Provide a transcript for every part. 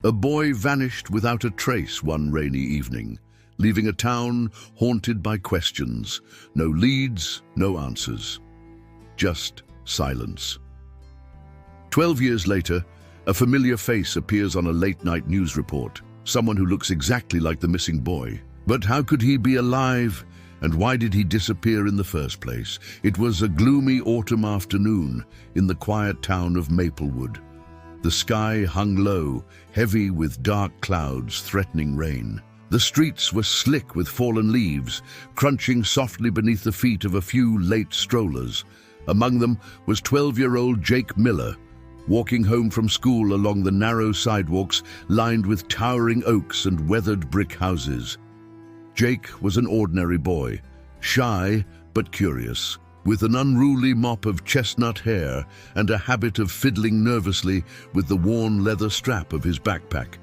A boy vanished without a trace one rainy evening, leaving a town haunted by questions. No leads, no answers. Just silence. 12 years later, a familiar face appears on a late-night news report. Someone who looks exactly like the missing boy. But how could he be alive? And why did he disappear in the first place? It was a gloomy autumn afternoon in the quiet town of Maplewood. The sky hung low, heavy with dark clouds threatening rain. The streets were slick with fallen leaves, crunching softly beneath the feet of a few late strollers. Among them was 12-year-old Jake Miller, walking home from school along the narrow sidewalks lined with towering oaks and weathered brick houses. Jake was an ordinary boy, shy but curious, with an unruly mop of chestnut hair and a habit of fiddling nervously with the worn leather strap of his backpack.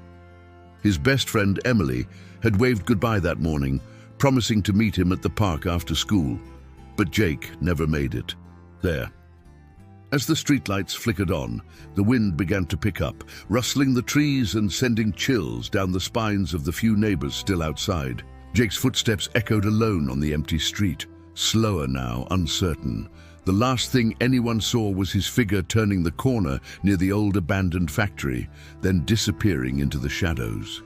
His best friend Emily had waved goodbye that morning, promising to meet him at the park after school, but Jake never made it there. As the streetlights flickered on, the wind began to pick up, rustling the trees and sending chills down the spines of the few neighbors still outside. Jake's footsteps echoed alone on the empty street, slower now, uncertain. The last thing anyone saw was his figure turning the corner near the old abandoned factory, then disappearing into the shadows.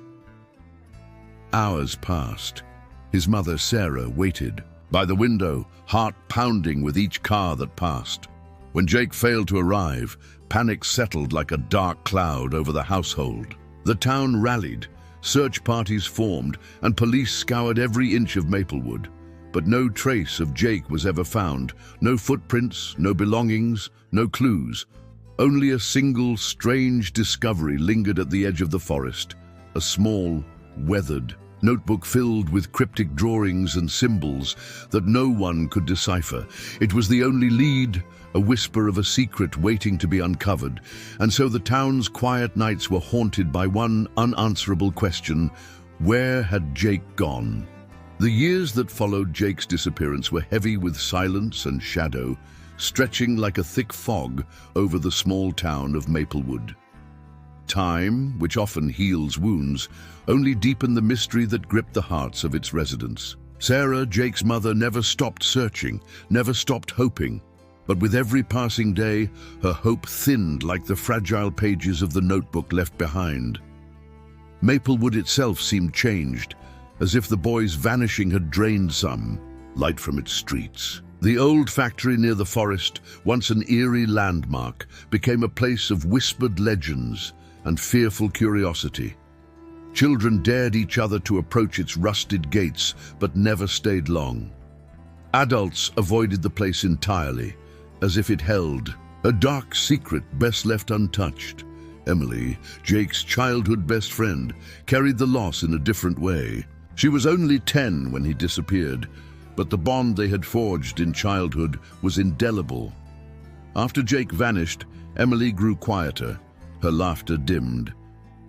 Hours passed. His mother, Sarah, waited by the window, heart pounding with each car that passed. When Jake failed to arrive, panic settled like a dark cloud over the household. The town rallied, search parties formed, and police scoured every inch of Maplewood. But no trace of Jake was ever found. No footprints, no belongings, no clues. Only a single strange discovery lingered at the edge of the forest. A small, weathered notebook filled with cryptic drawings and symbols that no one could decipher. It was the only lead, a whisper of a secret waiting to be uncovered. And so the town's quiet nights were haunted by one unanswerable question: where had Jake gone? The years that followed Jake's disappearance were heavy with silence and shadow, stretching like a thick fog over the small town of Maplewood. Time, which often heals wounds, only deepened the mystery that gripped the hearts of its residents. Sarah, Jake's mother, never stopped searching, never stopped hoping. But with every passing day, her hope thinned like the fragile pages of the notebook left behind. Maplewood itself seemed changed, as if the boy's vanishing had drained some light from its streets. The old factory near the forest, once an eerie landmark, became a place of whispered legends and fearful curiosity. Children dared each other to approach its rusted gates, but never stayed long. Adults avoided the place entirely, as if it held a dark secret best left untouched. Emily, Jake's childhood best friend, carried the loss in a different way. She was only 10 when he disappeared, but the bond they had forged in childhood was indelible. After Jake vanished, Emily grew quieter. Her laughter dimmed.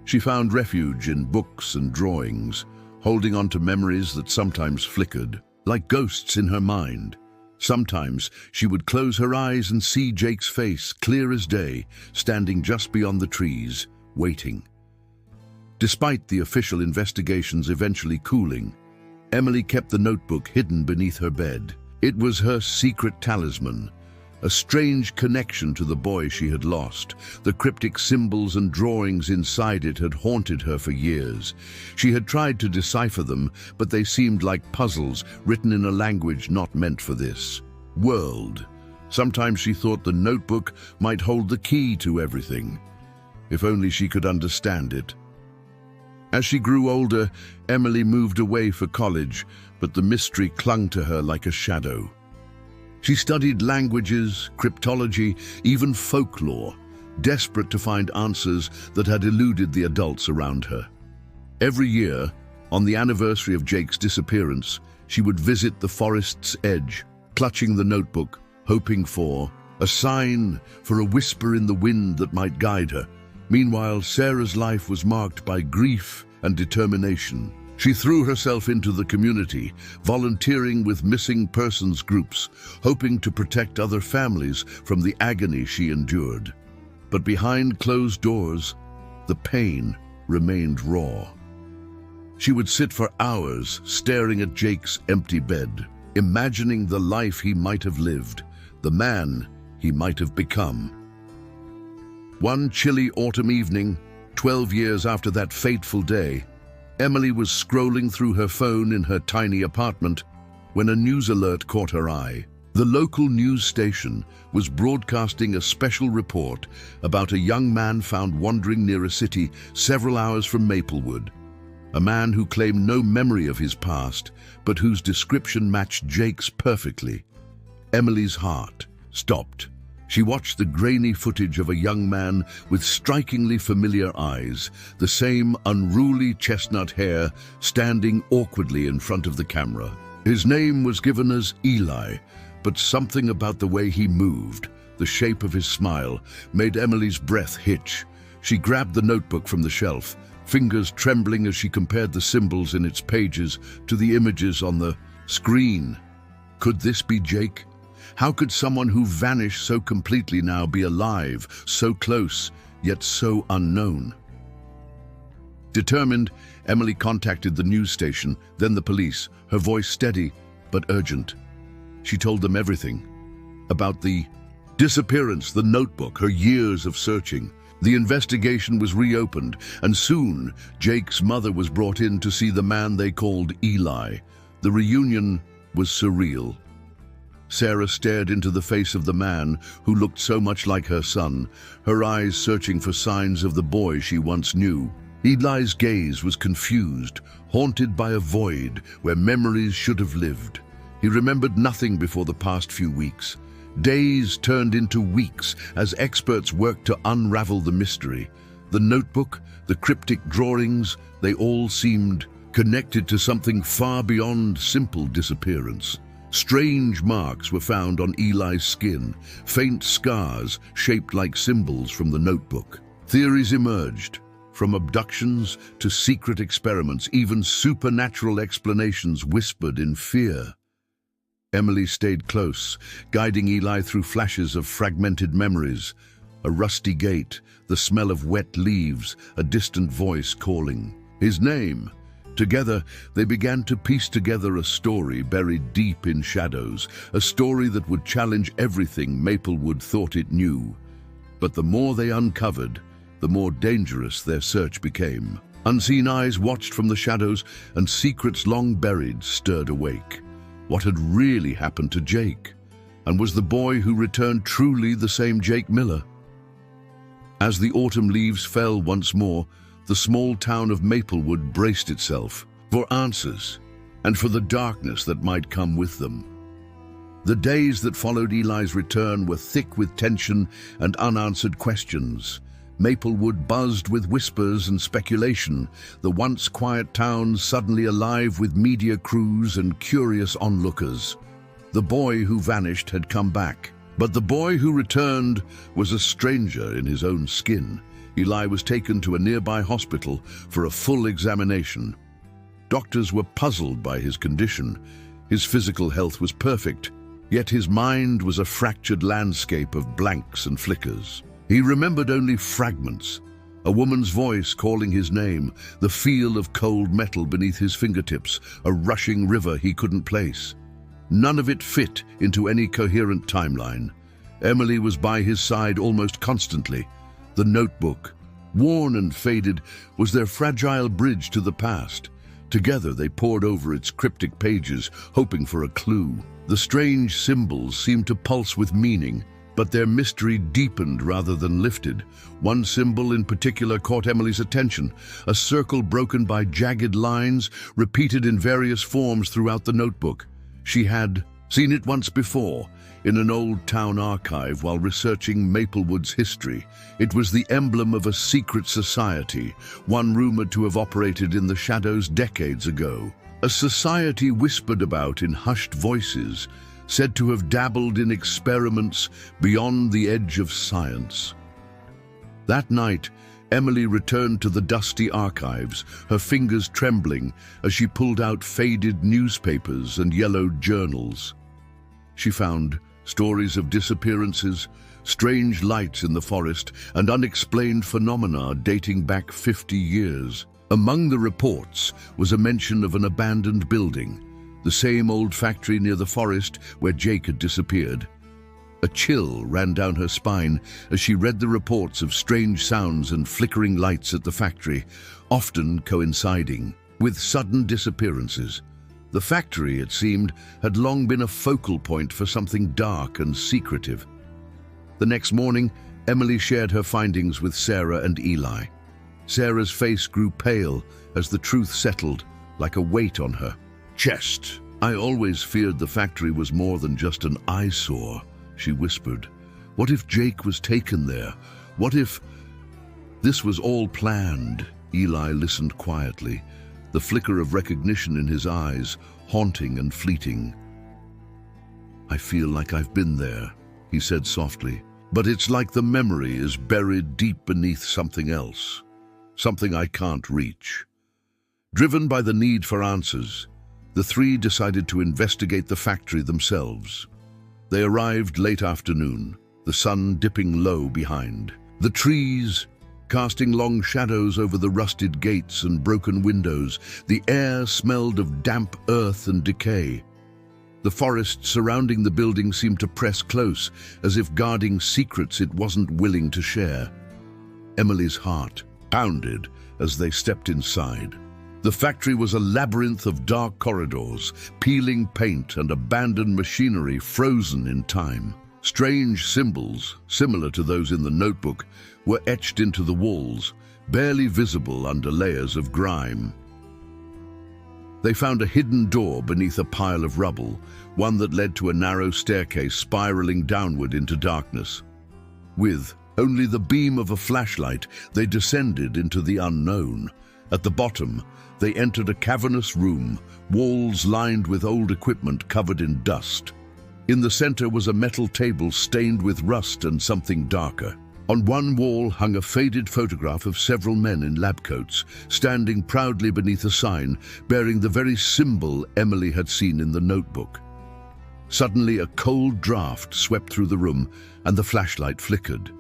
She found refuge in books and drawings, holding on to memories that sometimes flickered, like ghosts in her mind. Sometimes she would close her eyes and see Jake's face, clear as day, standing just beyond the trees, waiting. Despite the official investigations eventually cooling, Emily kept the notebook hidden beneath her bed. It was her secret talisman, a strange connection to the boy she had lost. The cryptic symbols and drawings inside it had haunted her for years. She had tried to decipher them, but they seemed like puzzles written in a language not meant for this world. Sometimes she thought the notebook might hold the key to everything, if only she could understand it. As she grew older, Emily moved away for college, but the mystery clung to her like a shadow. She studied languages, cryptology, even folklore, desperate to find answers that had eluded the adults around her. Every year, on the anniversary of Jake's disappearance, she would visit the forest's edge, clutching the notebook, hoping for a sign, for a whisper in the wind that might guide her. Meanwhile, Sarah's life was marked by grief and determination. She threw herself into the community, volunteering with missing persons groups, hoping to protect other families from the agony she endured. But behind closed doors, the pain remained raw. She would sit for hours staring at Jake's empty bed, imagining the life he might have lived, the man he might have become. One chilly autumn evening, 12 years after that fateful day, Emily was scrolling through her phone in her tiny apartment when a news alert caught her eye. The local news station was broadcasting a special report about a young man found wandering near a city several hours from Maplewood. A man who claimed no memory of his past, but whose description matched Jake's perfectly. Emily's heart stopped. She watched the grainy footage of a young man with strikingly familiar eyes, the same unruly chestnut hair, standing awkwardly in front of the camera. His name was given as Eli, but something about the way he moved, the shape of his smile, made Emily's breath hitch. She grabbed the notebook from the shelf, fingers trembling as she compared the symbols in its pages to the images on the screen. Could this be Jake? How could someone who vanished so completely now be alive, so close, yet so unknown? Determined, Emily contacted the news station, then the police, her voice steady but urgent. She told them everything about the disappearance, the notebook, her years of searching. The investigation was reopened, and soon Jake's mother was brought in to see the man they called Eli. The reunion was surreal. Sarah stared into the face of the man who looked so much like her son, her eyes searching for signs of the boy she once knew. Eli's gaze was confused, haunted by a void where memories should have lived. He remembered nothing before the past few weeks. Days turned into weeks as experts worked to unravel the mystery. The notebook, the cryptic drawings, they all seemed connected to something far beyond simple disappearance. Strange marks were found on Eli's skin, faint scars shaped like symbols from the notebook. Theories emerged, from abductions to secret experiments, even supernatural explanations whispered in fear. Emily stayed close, guiding Eli through flashes of fragmented memories. A rusty gate, the smell of wet leaves, a distant voice calling his name. Together, they began to piece together a story buried deep in shadows, a story that would challenge everything Maplewood thought it knew. But the more they uncovered, the more dangerous their search became. Unseen eyes watched from the shadows, and secrets long buried stirred awake. What had really happened to Jake? And was the boy who returned truly the same Jake Miller? As the autumn leaves fell once more, the small town of Maplewood braced itself for answers and for the darkness that might come with them. The days that followed Eli's return were thick with tension and unanswered questions. Maplewood buzzed with whispers and speculation, the once quiet town suddenly alive with media crews and curious onlookers. The boy who vanished had come back, but the boy who returned was a stranger in his own skin. Eli was taken to a nearby hospital for a full examination. Doctors were puzzled by his condition. His physical health was perfect, yet his mind was a fractured landscape of blanks and flickers. He remembered only fragments, a woman's voice calling his name, the feel of cold metal beneath his fingertips, a rushing river he couldn't place. None of it fit into any coherent timeline. Emily was by his side almost constantly. The notebook, worn and faded, was their fragile bridge to the past. Together they pored over its cryptic pages, hoping for a clue. The strange symbols seemed to pulse with meaning, but their mystery deepened rather than lifted. One symbol in particular caught Emily's attention, a circle broken by jagged lines, repeated in various forms throughout the notebook. She had seen it once before, in an old town archive while researching Maplewood's history. It was the emblem of a secret society, one rumored to have operated in the shadows decades ago. A society whispered about in hushed voices, said to have dabbled in experiments beyond the edge of science. That night, Emily returned to the dusty archives, her fingers trembling as she pulled out faded newspapers and yellowed journals. She found stories of disappearances, strange lights in the forest, and unexplained phenomena dating back 50 years. Among the reports was a mention of an abandoned building, the same old factory near the forest where Jake had disappeared. A chill ran down her spine as she read the reports of strange sounds and flickering lights at the factory, often coinciding with sudden disappearances. The factory, it seemed, had long been a focal point for something dark and secretive. The next morning, Emily shared her findings with Sarah and Eli. Sarah's face grew pale as the truth settled like a weight on her chest. "I always feared the factory was more than just an eyesore," she whispered. "What if Jake was taken there? What if this was all planned?" Eli listened quietly, the flicker of recognition in his eyes, haunting and fleeting. "I feel like I've been there," he said softly, "but it's like the memory is buried deep beneath something else, something I can't reach." Driven by the need for answers, the three decided to investigate the factory themselves. They arrived late afternoon, the sun dipping low behind. The trees casting long shadows over the rusted gates and broken windows, the air smelled of damp earth and decay. The forest surrounding the building seemed to press close, as if guarding secrets it wasn't willing to share. Emily's heart pounded as they stepped inside. The factory was a labyrinth of dark corridors, peeling paint and abandoned machinery frozen in time. Strange symbols, similar to those in the notebook, were etched into the walls, barely visible under layers of grime. They found a hidden door beneath a pile of rubble, one that led to a narrow staircase spiraling downward into darkness. With only the beam of a flashlight, they descended into the unknown. At the bottom, they entered a cavernous room, walls lined with old equipment covered in dust. In the center was a metal table stained with rust and something darker. On one wall hung a faded photograph of several men in lab coats, standing proudly beneath a sign bearing the very symbol Emily had seen in the notebook. Suddenly, a cold draft swept through the room, and the flashlight flickered.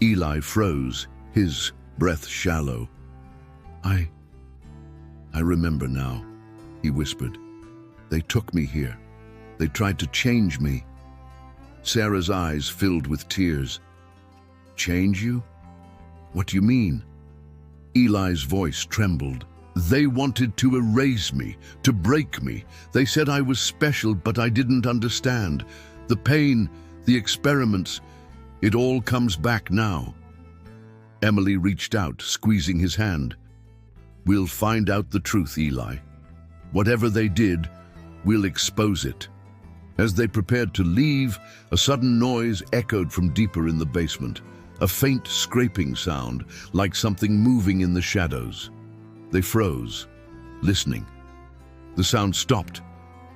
Eli froze, his breath shallow. I remember now," he whispered. "They took me here. They tried to change me." Sarah's eyes filled with tears. "Change you? What do you mean?" Eli's voice trembled. "They wanted to erase me, to break me. They said I was special, but I didn't understand. The pain, the experiments, it all comes back now." Emily reached out, squeezing his hand. "We'll find out the truth, Eli. Whatever they did, we'll expose it." As they prepared to leave, a sudden noise echoed from deeper in the basement, a faint scraping sound, like something moving in the shadows. They froze, listening. The sound stopped,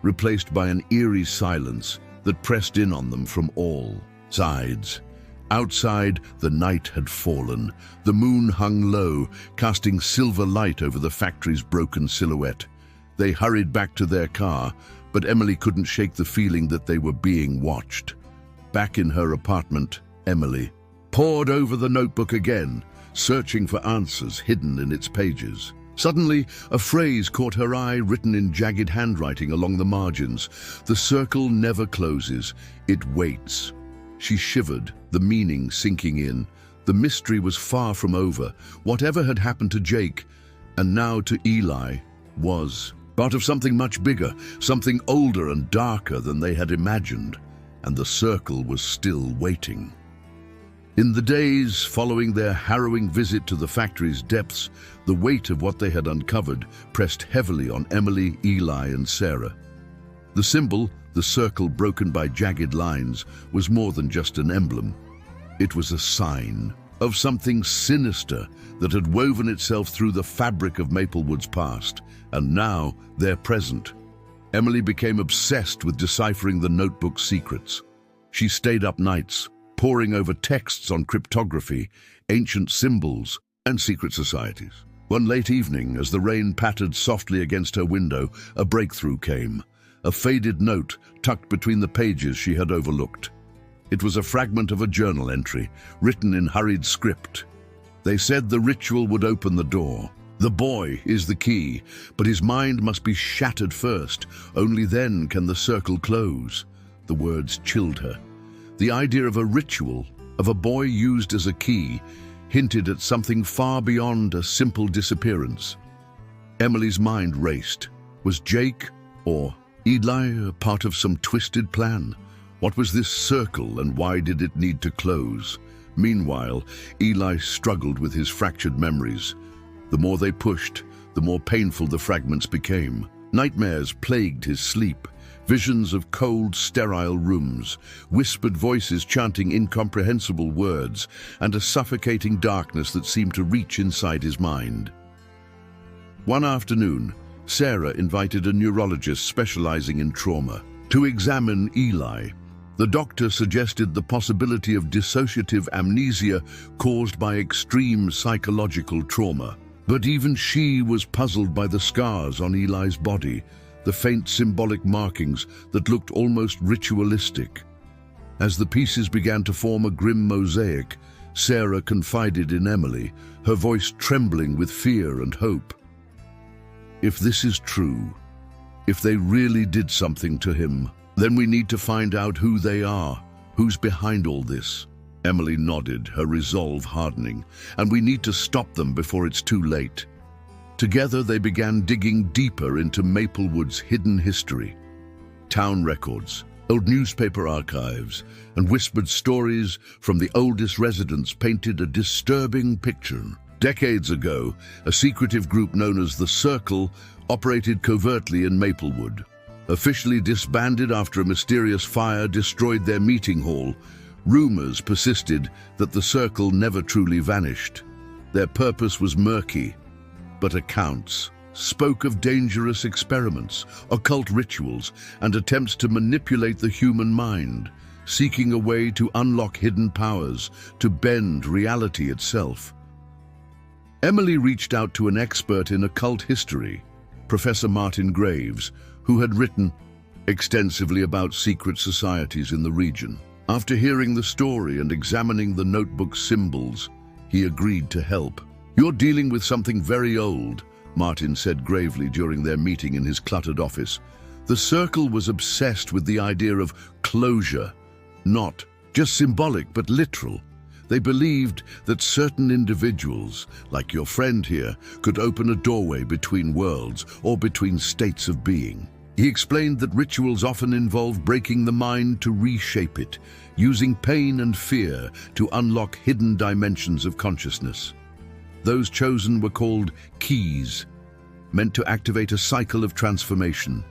replaced by an eerie silence that pressed in on them from all sides. Outside, the night had fallen. The moon hung low, casting silver light over the factory's broken silhouette. They hurried back to their car, but Emily couldn't shake the feeling that they were being watched. Back in her apartment, Emily pored over the notebook again, searching for answers hidden in its pages. Suddenly, a phrase caught her eye, written in jagged handwriting along the margins. "The circle never closes, it waits." She shivered, the meaning sinking in. The mystery was far from over. Whatever had happened to Jake, and now to Eli, was part of something much bigger, something older and darker than they had imagined, and the circle was still waiting. In the days following their harrowing visit to the factory's depths, the weight of what they had uncovered pressed heavily on Emily, Eli, and Sarah. The symbol, the circle broken by jagged lines, was more than just an emblem. It was a sign of something sinister that had woven itself through the fabric of Maplewood's past, and now their present. Emily became obsessed with deciphering the notebook's secrets. She stayed up nights, poring over texts on cryptography, ancient symbols, and secret societies. One late evening, as the rain pattered softly against her window, a breakthrough came. A faded note tucked between the pages she had overlooked. It was a fragment of a journal entry, written in hurried script. They said the ritual would open the door. The boy is the key, but his mind must be shattered first. Only then can the circle close. The words chilled her. The idea of a ritual, of a boy used as a key, hinted at something far beyond a simple disappearance. Emily's mind raced. Was Jake or Eli a part of some twisted plan? What was this circle and why did it need to close? Meanwhile, Eli struggled with his fractured memories. The more they pushed, the more painful the fragments became. Nightmares plagued his sleep. Visions of cold, sterile rooms, whispered voices chanting incomprehensible words, and a suffocating darkness that seemed to reach inside his mind. One afternoon, Sarah invited a neurologist specializing in trauma to examine Eli. The doctor suggested the possibility of dissociative amnesia caused by extreme psychological trauma. But even she was puzzled by the scars on Eli's body, the faint symbolic markings that looked almost ritualistic. As the pieces began to form a grim mosaic, Sarah confided in Emily, her voice trembling with fear and hope. If this is true, if they really did something to him, then we need to find out who they are, who's behind all this. Emily nodded, her resolve hardening. And we need to stop them before it's too late. Together they began digging deeper into Maplewood's hidden history. Town records, old newspaper archives, and whispered stories from the oldest residents painted a disturbing picture. Decades ago, a secretive group known as the Circle operated covertly in Maplewood. Officially disbanded after a mysterious fire destroyed their meeting hall, rumors persisted that the Circle never truly vanished. Their purpose was murky, but accounts spoke of dangerous experiments, occult rituals, and attempts to manipulate the human mind, seeking a way to unlock hidden powers, to bend reality itself. Emily reached out to an expert in occult history, Professor Martin Graves, who had written extensively about secret societies in the region. After hearing the story and examining the notebook symbols, he agreed to help. "You're dealing with something very old," Martin said gravely during their meeting in his cluttered office. The Circle was obsessed with the idea of closure, not just symbolic but literal. They believed that certain individuals, like your friend here, could open a doorway between worlds or between states of being. He explained that rituals often involve breaking the mind to reshape it, using pain and fear to unlock hidden dimensions of consciousness. Those chosen were called keys, meant to activate a cycle of transformation.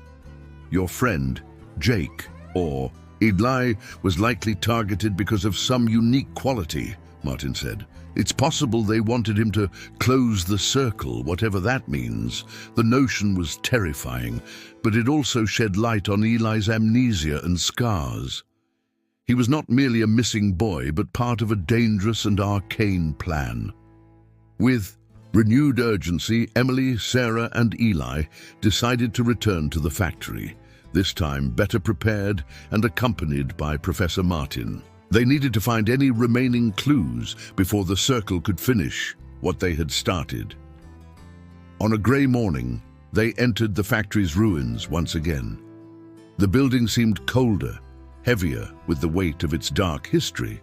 Your friend, Jake, or Eli, was likely targeted because of some unique quality, Martin said. It's possible they wanted him to close the circle, whatever that means. The notion was terrifying, but it also shed light on Eli's amnesia and scars. He was not merely a missing boy, but part of a dangerous and arcane plan. With renewed urgency, Emily, Sarah, and Eli decided to return to the factory, this time better prepared and accompanied by Professor Martin. They needed to find any remaining clues before the Circle could finish what they had started. On a grey morning, they entered the factory's ruins once again. The building seemed colder, heavier with the weight of its dark history.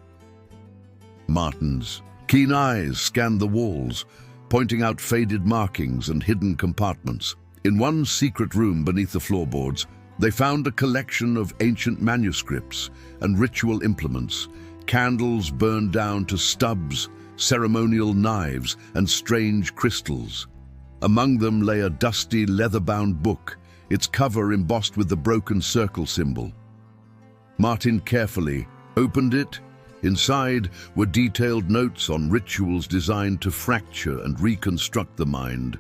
Martin's keen eyes scanned the walls, pointing out faded markings and hidden compartments. In one secret room beneath the floorboards, they found a collection of ancient manuscripts and ritual implements, candles burned down to stubs, ceremonial knives, and strange crystals. Among them lay a dusty, leather-bound book, its cover embossed with the broken circle symbol. Martin carefully opened it. Inside were detailed notes on rituals designed to fracture and reconstruct the mind,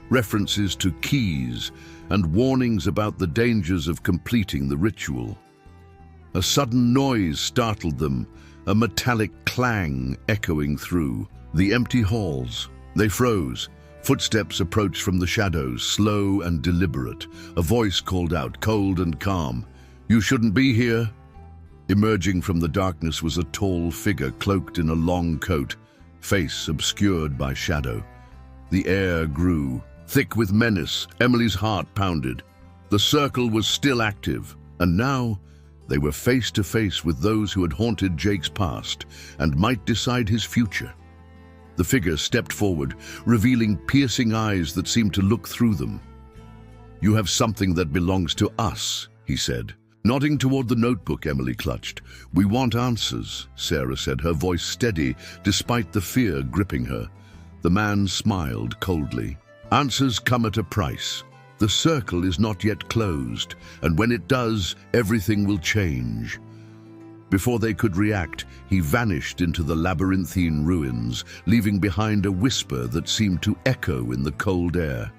references to keys, and warnings about the dangers of completing the ritual. A sudden noise startled them, a metallic clang echoing through the empty halls. They froze. Footsteps approached from the shadows, slow and deliberate. A voice called out, cold and calm, "You shouldn't be here." Emerging from the darkness was a tall figure cloaked in a long coat, face obscured by shadow. The air grew, thick with menace. Emily's heart pounded. The circle was still active, and now they were face to face with those who had haunted Jake's past and might decide his future. The figure stepped forward, revealing piercing eyes that seemed to look through them. "You have something that belongs to us," he said. Nodding toward the notebook Emily clutched. "We want answers," Sarah said, her voice steady despite the fear gripping her. The man smiled coldly. "Answers come at a price. The circle is not yet closed, and when it does, everything will change." Before they could react, he vanished into the labyrinthine ruins, leaving behind a whisper that seemed to echo in the cold air.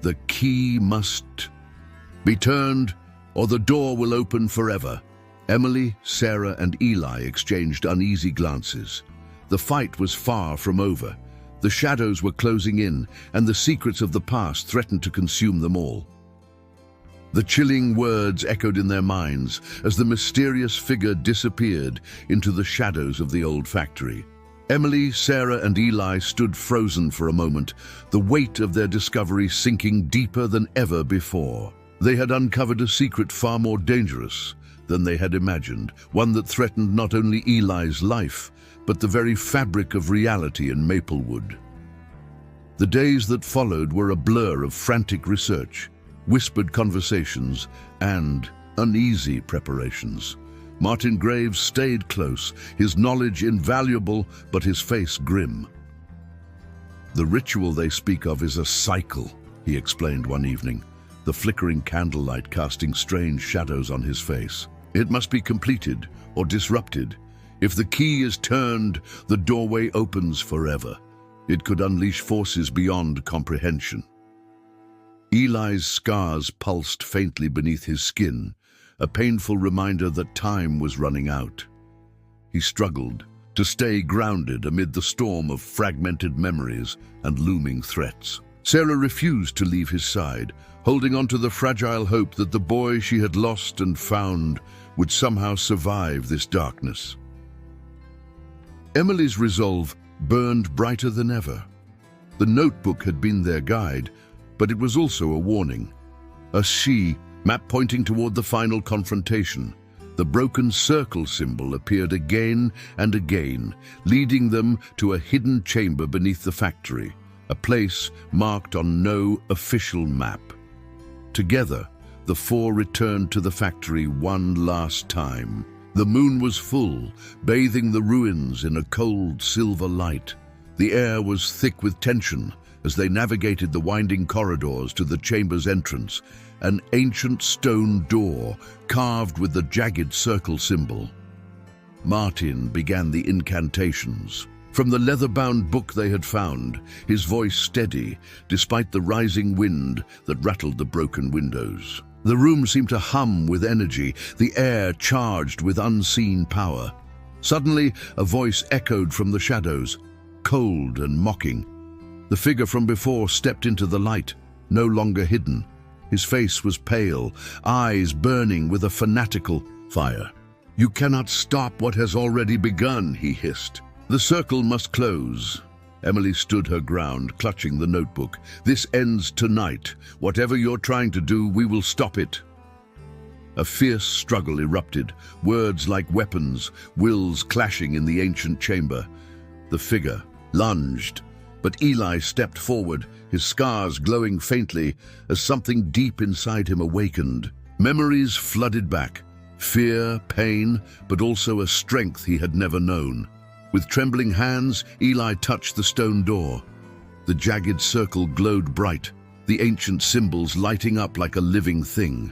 "The key must be turned, or the door will open forever." Emily, Sarah, and Eli exchanged uneasy glances. The fight was far from over. The shadows were closing in, and the secrets of the past threatened to consume them all. The chilling words echoed in their minds as the mysterious figure disappeared into the shadows of the old factory. Emily, Sarah, and Eli stood frozen for a moment, the weight of their discovery sinking deeper than ever before. They had uncovered a secret far more dangerous than they had imagined, one that threatened not only Eli's life, but the very fabric of reality in Maplewood. The days that followed were a blur of frantic research, whispered conversations, and uneasy preparations. Martin Graves stayed close, his knowledge invaluable, but his face grim. "The ritual they speak of is a cycle," he explained one evening, the flickering candlelight casting strange shadows on his face. "It must be completed or disrupted. If the key is turned, the doorway opens forever. It could unleash forces beyond comprehension." Eli's scars pulsed faintly beneath his skin, a painful reminder that time was running out. He struggled to stay grounded amid the storm of fragmented memories and looming threats. Sarah refused to leave his side, holding on to the fragile hope that the boy she had lost and found would somehow survive this darkness. Emily's resolve burned brighter than ever. The notebook had been their guide, but it was also a warning. A map pointing toward the final confrontation. The broken circle symbol appeared again and again, leading them to a hidden chamber beneath the factory, a place marked on no official map. Together, the four returned to the factory one last time. The moon was full, bathing the ruins in a cold silver light. The air was thick with tension as they navigated the winding corridors to the chamber's entrance, an ancient stone door carved with the jagged circle symbol. Martin began the incantations. From the leather-bound book they had found, his voice steady despite the rising wind that rattled the broken windows. The room seemed to hum with energy, the air charged with unseen power. Suddenly, a voice echoed from the shadows, cold and mocking. The figure from before stepped into the light, no longer hidden. His face was pale, eyes burning with a fanatical fire. "You cannot stop what has already begun," he hissed. "The circle must close." Emily stood her ground, clutching the notebook. "This ends tonight. Whatever you're trying to do, we will stop it." A fierce struggle erupted, words like weapons, wills clashing in the ancient chamber. The figure lunged, but Eli stepped forward, his scars glowing faintly as something deep inside him awakened. Memories flooded back, fear, pain, but also a strength he had never known. With trembling hands, Eli touched the stone door. The jagged circle glowed bright, the ancient symbols lighting up like a living thing.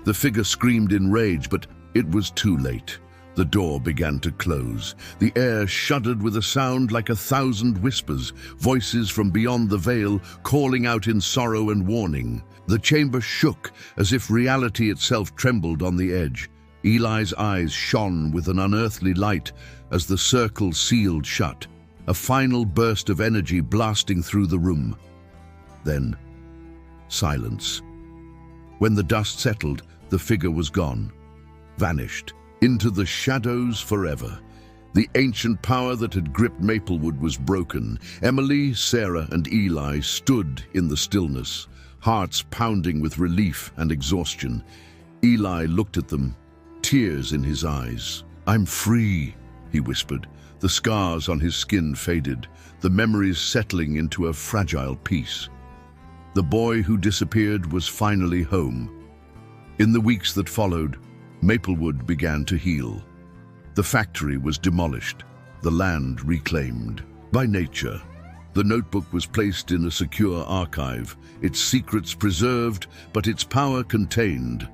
The figure screamed in rage, but it was too late. The door began to close. The air shuddered with a sound like 1,000 whispers, voices from beyond the veil calling out in sorrow and warning. The chamber shook as if reality itself trembled on the edge. Eli's eyes shone with an unearthly light as the circle sealed shut, a final burst of energy blasting through the room. Then, silence. When the dust settled, the figure was gone, vanished, Into the shadows forever. The ancient power that had gripped Maplewood was broken. Emily, Sarah, and Eli stood in the stillness, hearts pounding with relief and exhaustion. Eli looked at them, tears in his eyes. "I'm free," he whispered. The scars on his skin faded, the memories settling into a fragile peace. The boy who disappeared was finally home. In the weeks that followed, Maplewood began to heal. The factory was demolished, the land reclaimed. By nature, the notebook was placed in a secure archive, its secrets preserved, but its power contained.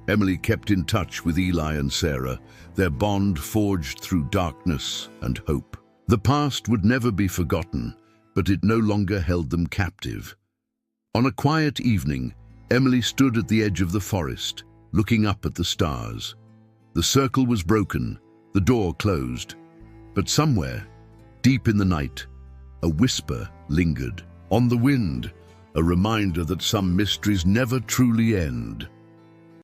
Emily kept in touch with Eli and Sarah, their bond forged through darkness and hope. The past would never be forgotten, but it no longer held them captive. On a quiet evening, Emily stood at the edge of the forest, looking up at the stars. The circle was broken, the door closed, but somewhere, deep in the night, a whisper lingered. On the wind, a reminder that some mysteries never truly end.